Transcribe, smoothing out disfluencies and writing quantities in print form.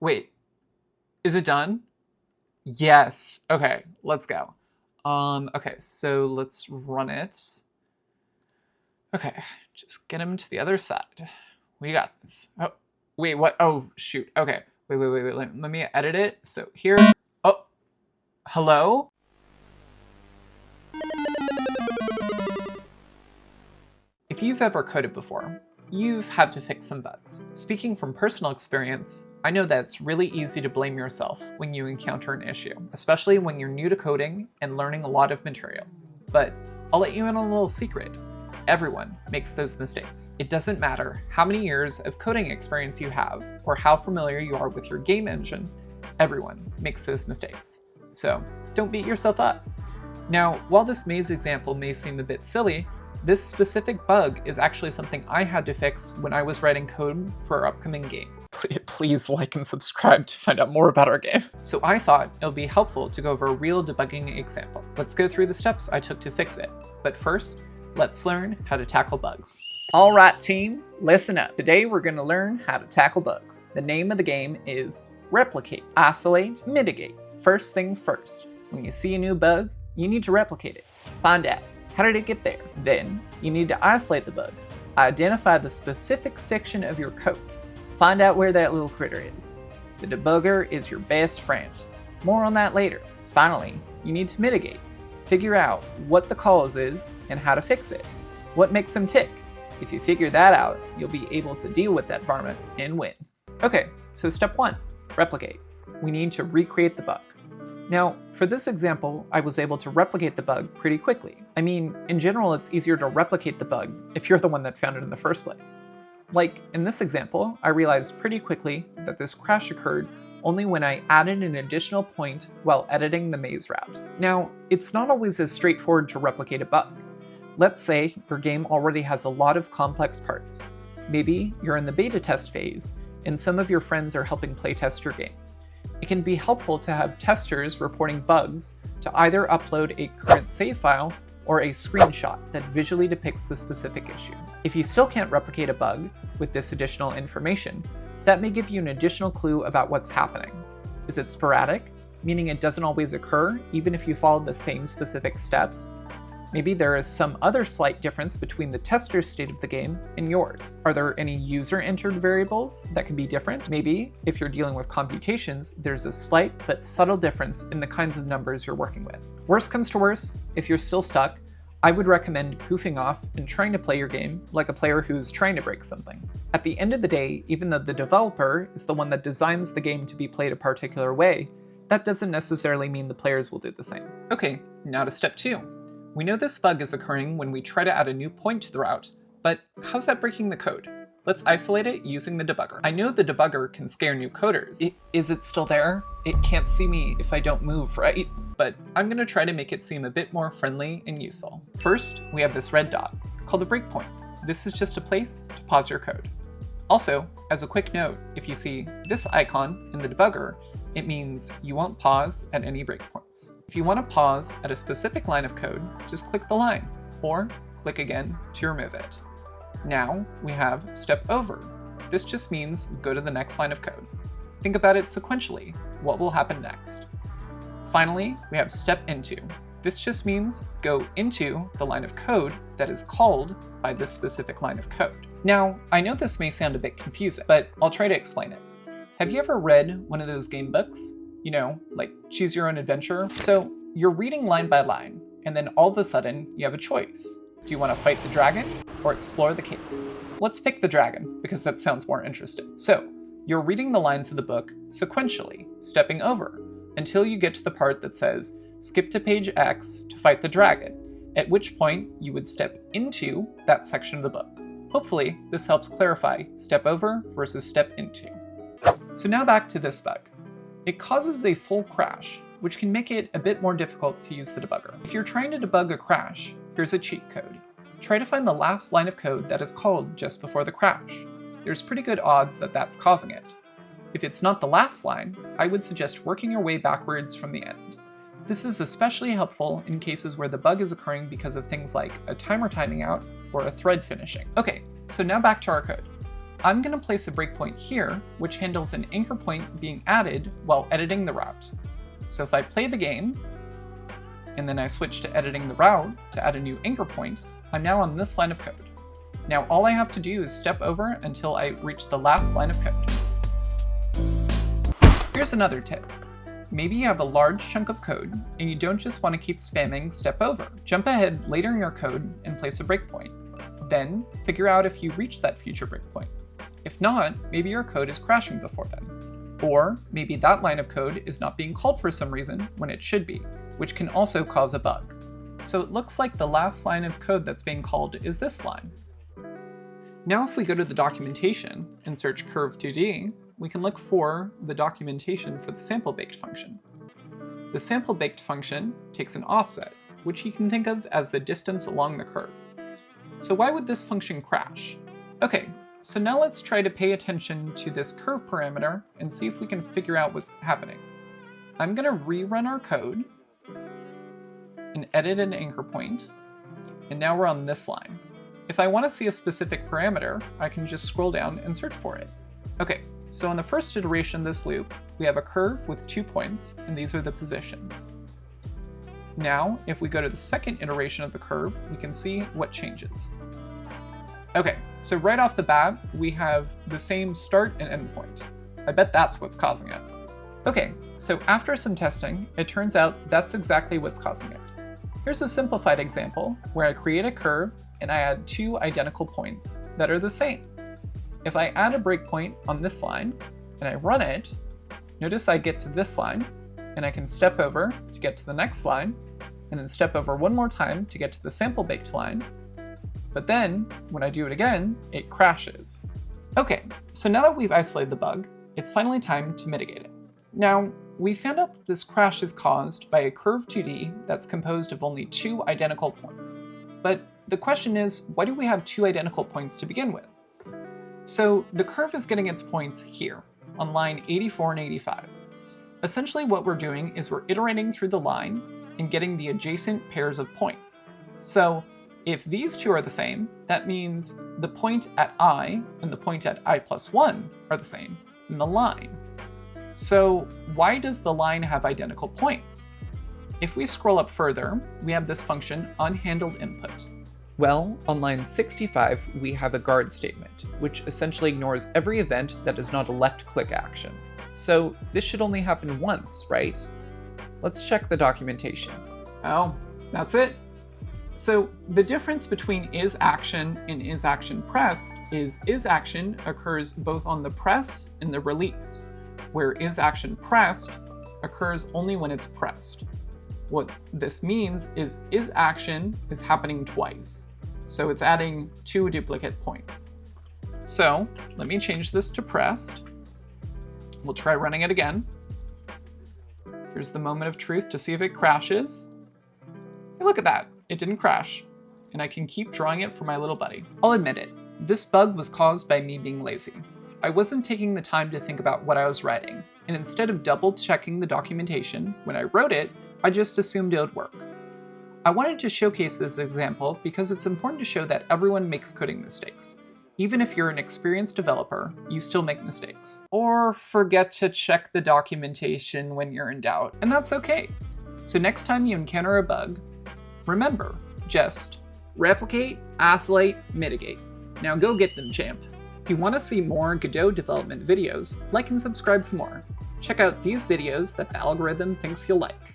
Wait, is it done? Yes. Okay, let's go. Okay, so let's run it. Okay, just get him to the other side. We got this. Oh, wait, what? Oh, shoot. Okay, wait. Let me edit it. So here. Oh, hello? If you've ever coded before, you've had to fix some bugs. Speaking from personal experience, I know that it's really easy to blame yourself when you encounter an issue, especially when you're new to coding and learning a lot of material. But I'll let you in on a little secret. Everyone makes those mistakes. It doesn't matter how many years of coding experience you have or how familiar you are with your game engine, everyone makes those mistakes. So don't beat yourself up. Now, while this maze example may seem a bit silly, this specific bug is actually something I had to fix when I was writing code for our upcoming game. Please like and subscribe to find out more about our game. So I thought it would be helpful to go over a real debugging example. Let's go through the steps I took to fix it. But first, let's learn how to tackle bugs. All right, team, listen up. Today we're going to learn how to tackle bugs. The name of the game is replicate, isolate, mitigate. First things first. When you see a new bug, you need to replicate it. Find out. How did it get there? Then, you need to isolate the bug. Identify the specific section of your code. Find out where that little critter is. The debugger is your best friend. More on that later. Finally, you need to mitigate. Figure out what the cause is and how to fix it. What makes them tick? If you figure that out, you'll be able to deal with that varmint and win. Okay, so step 1, replicate. We need to recreate the bug. Now, for this example, I was able to replicate the bug pretty quickly. I mean, in general, it's easier to replicate the bug if you're the one that found it in the first place. Like, in this example, I realized pretty quickly that this crash occurred only when I added an additional point while editing the maze route. Now, it's not always as straightforward to replicate a bug. Let's say your game already has a lot of complex parts. Maybe you're in the beta test phase, and some of your friends are helping playtest your game. It can be helpful to have testers reporting bugs to either upload a current save file or a screenshot that visually depicts the specific issue. If you still can't replicate a bug with this additional information, that may give you an additional clue about what's happening. Is it sporadic, meaning it doesn't always occur even if you follow the same specific steps? Maybe there is some other slight difference between the tester's state of the game and yours. Are there any user-entered variables that can be different? Maybe, if you're dealing with computations, there's a slight but subtle difference in the kinds of numbers you're working with. Worst comes to worst, if you're still stuck, I would recommend goofing off and trying to play your game like a player who's trying to break something. At the end of the day, even though the developer is the one that designs the game to be played a particular way, that doesn't necessarily mean the players will do the same. Okay, now to step 2. We know this bug is occurring when we try to add a new point to the route, but how's that breaking the code? Let's isolate it using the debugger. I know the debugger can scare new coders. Is it still there? It can't see me if I don't move, right? But I'm gonna try to make it seem a bit more friendly and useful. First, we have this red dot, called a breakpoint. This is just a place to pause your code. Also, as a quick note, if you see this icon in the debugger, it means you won't pause at any breakpoints. If you want to pause at a specific line of code, just click the line, or click again to remove it. Now we have step over. This just means go to the next line of code. Think about it sequentially. What will happen next? Finally, we have step into. This just means go into the line of code that is called by this specific line of code. Now, I know this may sound a bit confusing, but I'll try to explain it. Have you ever read one of those game books? You know, like Choose Your Own Adventure? So you're reading line by line, and then all of a sudden you have a choice. Do you want to fight the dragon or explore the cave? Let's pick the dragon, because that sounds more interesting. So you're reading the lines of the book sequentially, stepping over, until you get to the part that says, skip to page X to fight the dragon, at which point you would step into that section of the book. Hopefully, this helps clarify step over versus step into. So now back to this bug. It causes a full crash, which can make it a bit more difficult to use the debugger. If you're trying to debug a crash, here's a cheat code. Try to find the last line of code that is called just before the crash. There's pretty good odds that that's causing it. If it's not the last line, I would suggest working your way backwards from the end. This is especially helpful in cases where the bug is occurring because of things like a timer timing out or a thread finishing. Okay, so now back to our code. I'm going to place a breakpoint here, which handles an anchor point being added while editing the route. So if I play the game, and then I switch to editing the route to add a new anchor point, I'm now on this line of code. Now all I have to do is step over until I reach the last line of code. Here's another tip. Maybe you have a large chunk of code, and you don't just want to keep spamming step over. Jump ahead later in your code and place a breakpoint. Then, figure out if you reach that future breakpoint. If not, maybe your code is crashing before then. Or maybe that line of code is not being called for some reason when it should be, which can also cause a bug. So it looks like the last line of code that's being called is this line. Now if we go to the documentation and search curve2D, we can look for the documentation for the sample-baked function. The sample-baked function takes an offset, which you can think of as the distance along the curve. So why would this function crash? Okay, so now let's try to pay attention to this curve parameter and see if we can figure out what's happening. I'm going to rerun our code and edit an anchor point, and now we're on this line. If I want to see a specific parameter, I can just scroll down and search for it. Okay, so in the first iteration of this loop, we have a curve with 2 points, and these are the positions. Now, if we go to the second iteration of the curve, we can see what changes. Okay, so right off the bat, we have the same start and end point. I bet that's what's causing it. Okay, so after some testing, it turns out that's exactly what's causing it. Here's a simplified example where I create a curve and I add 2 identical points that are the same. If I add a breakpoint on this line and I run it, notice I get to this line and I can step over to get to the next line and then step over one more time to get to the sample baked line. But then when I do it again, it crashes. Okay, so now that we've isolated the bug, it's finally time to mitigate it. Now, we found out that this crash is caused by a curve 2D that's composed of only 2 identical points. But the question is, why do we have 2 identical points to begin with? So the curve is getting its points here, on line 84 and 85. Essentially what we're doing is we're iterating through the line and getting the adjacent pairs of points. So if these 2 are the same, that means the point at I and the point at I+1 are the same in the line. So why does the line have identical points? If we scroll up further, we have this function unhandled input. Well, on line 65, we have a guard statement, which essentially ignores every event that is not a left-click action. So this should only happen once, right? Let's check the documentation. Oh, that's it? So the difference between isAction and isAction_pressed is isAction occurs both on the press and the release, where isAction_pressed occurs only when it's pressed. What this means is isAction is happening twice, so it's adding 2 duplicate points. So let me change this to pressed. We'll try running it again. Here's the moment of truth to see if it crashes. Hey, look at that, it didn't crash, and I can keep drawing it for my little buddy. I'll admit it, this bug was caused by me being lazy. I wasn't taking the time to think about what I was writing, and instead of double checking the documentation when I wrote it, I just assumed it would work. I wanted to showcase this example because it's important to show that everyone makes coding mistakes. Even if you're an experienced developer, you still make mistakes. Or forget to check the documentation when you're in doubt, and that's okay. So next time you encounter a bug, remember, just replicate, isolate, mitigate. Now go get them, champ. If you want to see more Godot development videos, like and subscribe for more. Check out these videos that the algorithm thinks you'll like.